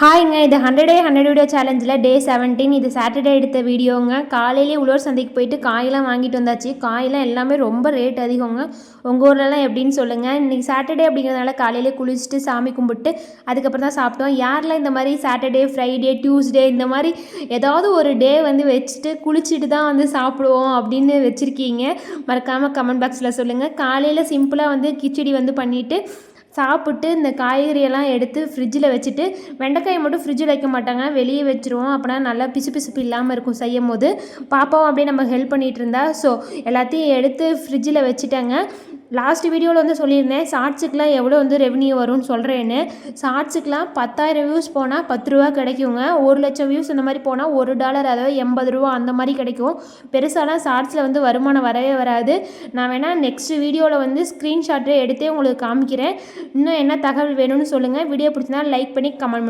ஹாய்ங்க, இது 100 வீடியோ சேலஞ்சில் டே 17. இது சாட்டர்டே எடுத்த வீடியோங்க. காலையிலேயே உழவர் சந்தைக்கு போயிட்டு காயெல்லாம் வாங்கிட்டு வந்தாச்சு. காயெல்லாம் எல்லாமே ரொம்ப ரேட் அதிகங்க. உங்கள் ஊர்லலாம் எப்படின்னு சொல்லுங்கள். இன்றைக்கி சாட்டர்டே அப்படிங்கிறதுனால காலையிலே குளிச்சுட்டு சாமி கும்பிட்டு அதுக்கப்புறம் தான் சாப்பிட்டோம். யாரெல்லாம் இந்த மாதிரி சாட்டர்டே, ஃப்ரைடே, டியூஸ்டே இந்த மாதிரி ஏதாவது ஒரு டே வந்து வச்சுட்டு குளிச்சுட்டு தான் வந்து சாப்பிடுவோம் அப்படின்னு வச்சுருக்கீங்க? மறக்காமல் கமெண்ட் பாக்ஸில் சொல்லுங்கள். காலையில் சிம்பிளாக வந்து கிச்சடி வந்து பண்ணிவிட்டு சாப்பிட்டு இந்த காய்கறியெல்லாம் எடுத்து ஃப்ரிட்ஜில் வச்சுட்டு, வெண்டைக்காயை மட்டும் ஃப்ரிட்ஜில் வைக்க மாட்டாங்க, வெளியே வச்சுருவோம். அப்போனா நல்லா பிசு பிசுப்பு இல்லாமல் இருக்கும் செய்யும் போது. பாப்பாவும் அப்படியே நம்ம ஹெல்ப் பண்ணிகிட்டு இருந்தா. ஸோ எல்லாத்தையும் எடுத்து ஃப்ரிட்ஜில் வச்சுட்டேங்க. லாஸ்ட் வீடியோவில் வந்து சொல்லியிருந்தேன் ஷார்ட்ஸுக்கெலாம் எவ்வளோ வந்து ரெவன்யூ வரும்னு சொல்கிறேன்னு. ஷார்ட்ஸுக்கெலாம் 10,000 வியூஸ் போனால் 10 ரூபா கிடைக்குங்க. 1,00,000 வியூஸ் இந்த மாதிரி போனால் $1, அதாவது 80 ரூபா அந்த மாதிரி கிடைக்கும். பெருசாலாம் ஷார்ட்ஸில் வந்து வருமானம் வரவே வராது. நான் வேணால் நெக்ஸ்ட் வீடியோவில் வந்து ஸ்க்ரீன்ஷாட்டை எடுத்தே உங்களுக்கு காமிக்கிறேன். இன்னும் என்ன தகவல் வேணும்னு சொல்லுங்கள். வீடியோ பிடிச்சிருந்தா லைக் பண்ணி கமெண்ட் பண்ணுங்கள்.